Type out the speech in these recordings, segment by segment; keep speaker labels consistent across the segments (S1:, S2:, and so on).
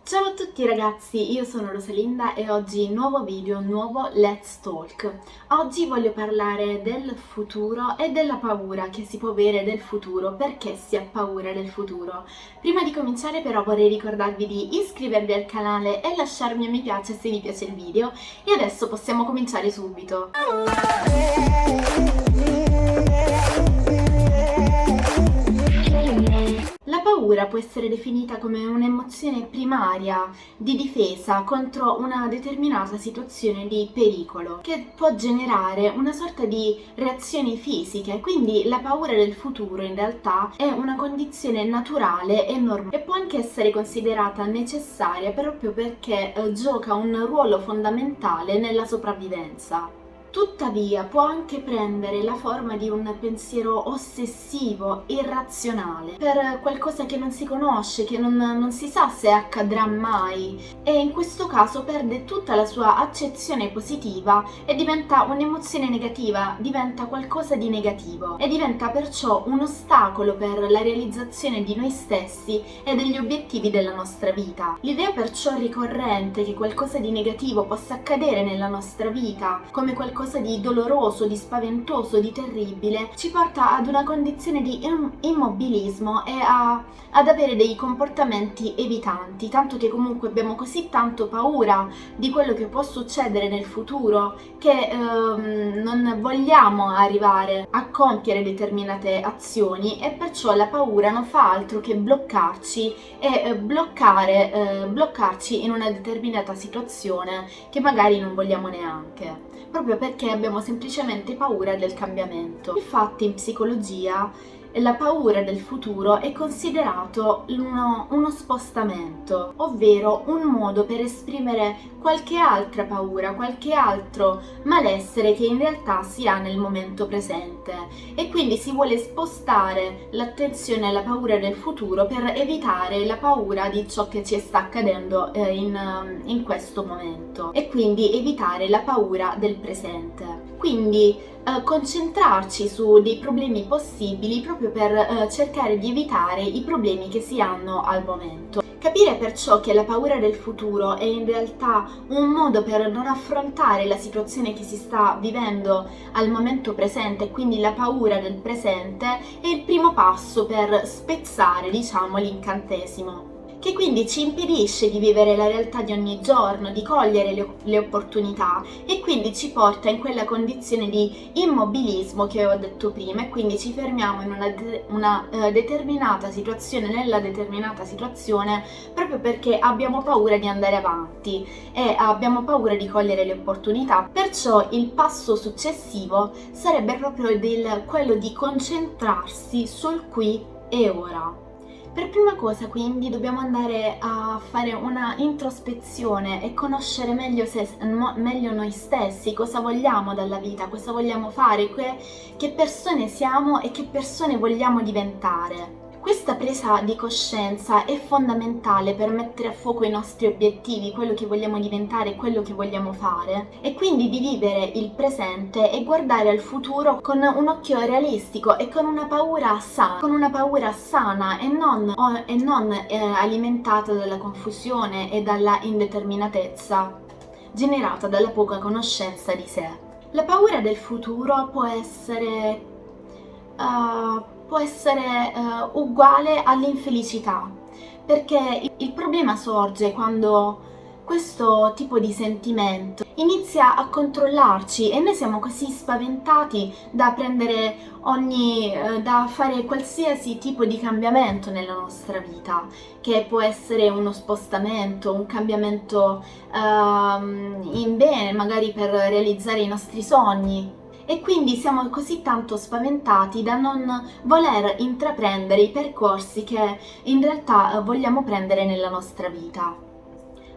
S1: Ciao a tutti ragazzi, io sono Rosalinda e oggi nuovo video, nuovo Let's Talk. Oggi voglio parlare del futuro e della paura che si può avere del futuro, perché si ha paura del futuro. Prima di cominciare però vorrei ricordarvi di iscrivervi al canale e lasciarmi un mi piace se vi piace il video e adesso possiamo cominciare subito. La paura può essere definita come un'emozione primaria di difesa contro una determinata situazione di pericolo, che può generare una sorta di reazioni fisiche. Quindi la paura del futuro in realtà è una condizione naturale e normale e può anche essere considerata necessaria proprio perché gioca un ruolo fondamentale nella sopravvivenza. Tuttavia può anche prendere la forma di un pensiero ossessivo, irrazionale, per qualcosa che non si conosce, che non si sa se accadrà mai, e in questo caso perde tutta la sua accezione positiva e diventa un'emozione negativa, diventa qualcosa di negativo e diventa perciò un ostacolo per la realizzazione di noi stessi e degli obiettivi della nostra vita. L'idea perciò ricorrente che qualcosa di negativo possa accadere nella nostra vita, come qualcosa di doloroso, di spaventoso, di terribile, ci porta ad una condizione di immobilismo e ad avere dei comportamenti evitanti, tanto che comunque abbiamo così tanto paura di quello che può succedere nel futuro che non vogliamo arrivare a compiere determinate azioni e perciò la paura non fa altro che bloccarci e bloccarci in una determinata situazione che magari non vogliamo neanche, proprio perché abbiamo semplicemente paura del cambiamento. Infatti in psicologia la paura del futuro è considerato uno spostamento, ovvero un modo per esprimere qualche altra paura, qualche altro malessere che in realtà si ha nel momento presente, e quindi si vuole spostare l'attenzione alla paura del futuro per evitare la paura di ciò che ci sta accadendo in questo momento, e quindi evitare la paura del presente. Quindi concentrarci su dei problemi possibili proprio per cercare di evitare i problemi che si hanno al momento. Capire perciò che la paura del futuro è in realtà un modo per non affrontare la situazione che si sta vivendo al momento presente, e quindi la paura del presente, è il primo passo per spezzare, diciamo, l'incantesimo, che quindi ci impedisce di vivere la realtà di ogni giorno, di cogliere le opportunità, e quindi ci porta in quella condizione di immobilismo che ho detto prima, e quindi ci fermiamo in una determinata situazione, nella determinata situazione, proprio perché abbiamo paura di andare avanti e abbiamo paura di cogliere le opportunità. Perciò il passo successivo sarebbe proprio quello di concentrarsi sul qui e ora. Per prima cosa quindi dobbiamo andare a fare una introspezione e conoscere meglio noi stessi, cosa vogliamo dalla vita, cosa vogliamo fare, che persone siamo e che persone vogliamo diventare. Questa presa di coscienza è fondamentale per mettere a fuoco i nostri obiettivi, quello che vogliamo diventare, quello che vogliamo fare, e quindi di vivere il presente e guardare al futuro con un occhio realistico e con una paura sana e non alimentata dalla confusione e dalla indeterminatezza generata dalla poca conoscenza di sé. La paura del futuro può essere uguale all'infelicità, perché il problema sorge quando questo tipo di sentimento inizia a controllarci e noi siamo così spaventati da fare qualsiasi tipo di cambiamento nella nostra vita, che può essere uno spostamento, un cambiamento in bene, magari per realizzare i nostri sogni. E quindi siamo così tanto spaventati da non voler intraprendere i percorsi che in realtà vogliamo prendere nella nostra vita,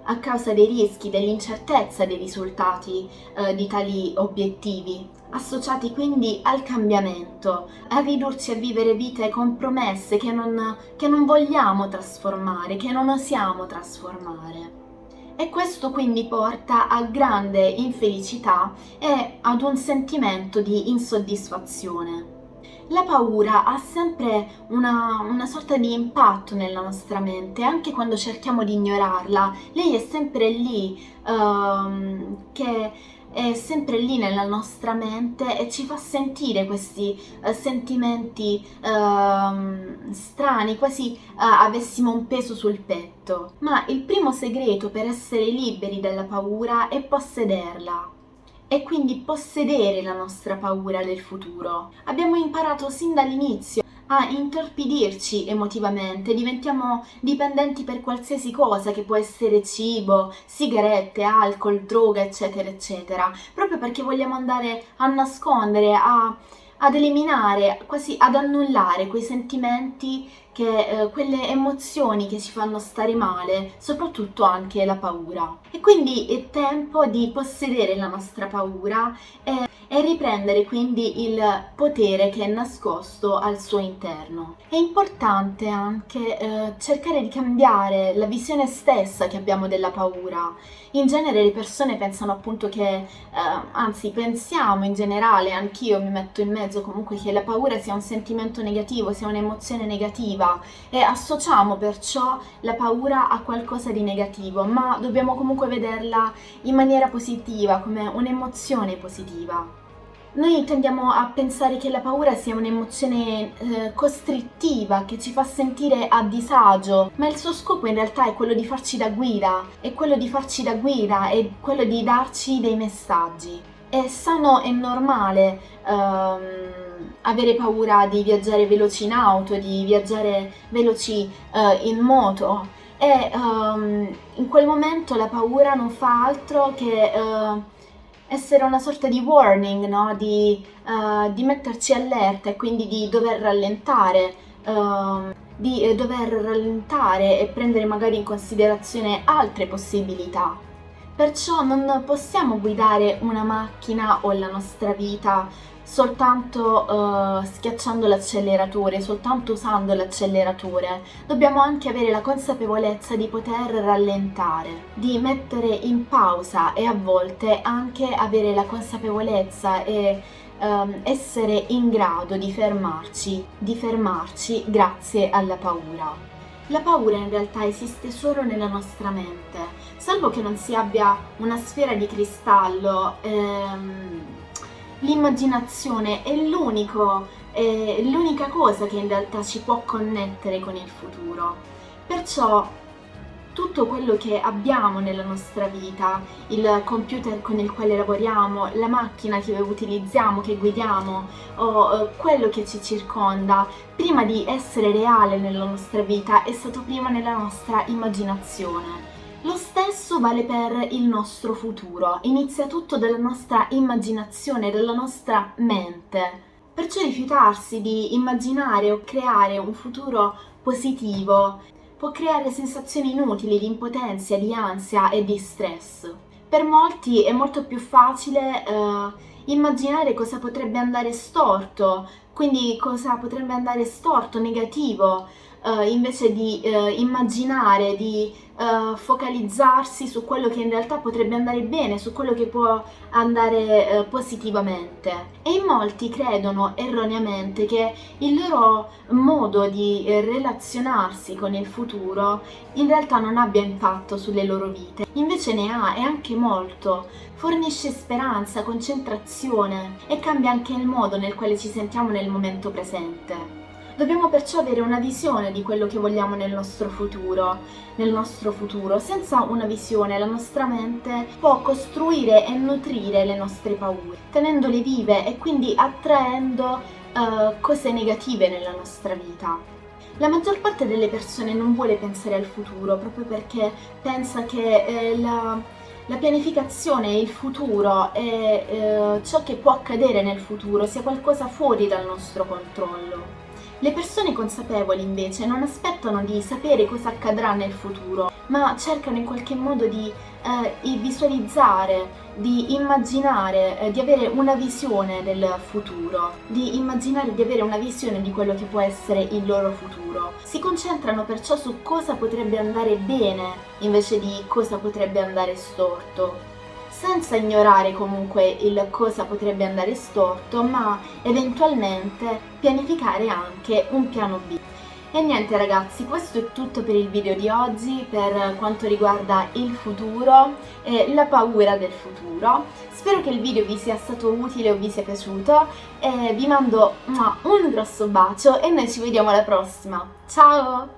S1: a causa dei rischi, dell'incertezza dei risultati di tali obiettivi, associati quindi al cambiamento, a ridurci a vivere vite compromesse che non vogliamo trasformare, che non osiamo trasformare. E questo quindi porta a grande infelicità e ad un sentimento di insoddisfazione. La paura ha sempre una sorta di impatto nella nostra mente, anche quando cerchiamo di ignorarla. Lei è sempre lì, che è sempre lì nella nostra mente e ci fa sentire questi sentimenti strani, quasi avessimo un peso sul petto. Ma il primo segreto per essere liberi dalla paura è possederla e quindi possedere la nostra paura del futuro. Abbiamo imparato sin dall'inizio a intorpidirci emotivamente, diventiamo dipendenti per qualsiasi cosa, che può essere cibo, sigarette, alcol, droga, eccetera, eccetera, proprio perché vogliamo andare a nascondere, ad eliminare, quasi ad annullare quei sentimenti, quelle emozioni che ci fanno stare male, soprattutto anche la paura. E quindi è tempo di possedere la nostra paura e riprendere quindi il potere che è nascosto al suo interno. È importante anche cercare di cambiare la visione stessa che abbiamo della paura. In genere le persone pensano appunto che, anzi pensiamo in generale, anch'io mi metto in mezzo comunque, che la paura sia un sentimento negativo, sia un'emozione negativa e associamo perciò la paura a qualcosa di negativo, ma dobbiamo comunque vederla in maniera positiva, come un'emozione positiva. Noi tendiamo a pensare che la paura sia un'emozione costrittiva, che ci fa sentire a disagio, ma il suo scopo in realtà è quello di farci da guida, è quello di darci dei messaggi. È sano e normale avere paura di viaggiare veloci in auto, di viaggiare veloci in moto, e in quel momento la paura non fa altro che essere una sorta di warning, no? Di metterci allerta e quindi di dover rallentare, e prendere magari in considerazione altre possibilità. Perciò non possiamo guidare una macchina o la nostra vita soltanto schiacciando l'acceleratore, soltanto usando l'acceleratore. Dobbiamo anche avere la consapevolezza di poter rallentare, di mettere in pausa e a volte anche avere la consapevolezza e essere in grado di fermarci grazie alla paura. La paura in realtà esiste solo nella nostra mente, salvo che non si abbia una sfera di cristallo. L'immaginazione è l'unica cosa che in realtà ci può connettere con il futuro. Perciò tutto quello che abbiamo nella nostra vita, il computer con il quale lavoriamo, la macchina che utilizziamo, che guidiamo, o quello che ci circonda, prima di essere reale nella nostra vita, è stato prima nella nostra immaginazione. Lo stesso vale per il nostro futuro, inizia tutto dalla nostra immaginazione, dalla nostra mente. Perciò rifiutarsi di immaginare o creare un futuro positivo può creare sensazioni inutili di impotenza, di ansia e di stress. Per molti è molto più facile immaginare cosa potrebbe andare storto, quindi cosa potrebbe andare storto, negativo, invece di immaginare, di focalizzarsi su quello che in realtà potrebbe andare bene, su quello che può andare positivamente. E in molti credono erroneamente che il loro modo di relazionarsi con il futuro in realtà non abbia impatto sulle loro vite. Invece ne ha, e anche molto. Fornisce speranza, concentrazione e cambia anche il modo nel quale ci sentiamo nel momento presente. Dobbiamo perciò avere una visione di quello che vogliamo nel nostro futuro. Senza una visione, la nostra mente può costruire e nutrire le nostre paure, tenendole vive e quindi attraendo cose negative nella nostra vita. La maggior parte delle persone non vuole pensare al futuro proprio perché pensa che la pianificazione e il futuro e ciò che può accadere nel futuro sia qualcosa fuori dal nostro controllo. Le persone consapevoli invece non aspettano di sapere cosa accadrà nel futuro, ma cercano in qualche modo di visualizzare, di immaginare, di avere una visione del futuro, di immaginare di avere una visione di quello che può essere il loro futuro. Si concentrano perciò su cosa potrebbe andare bene invece di cosa potrebbe andare storto. senza ignorare comunque il cosa potrebbe andare storto, ma eventualmente pianificare anche un piano B. E niente ragazzi, questo è tutto per il video di oggi per quanto riguarda il futuro e la paura del futuro. Spero che il video vi sia stato utile o vi sia piaciuto e vi mando un grosso bacio e noi ci vediamo alla prossima. Ciao!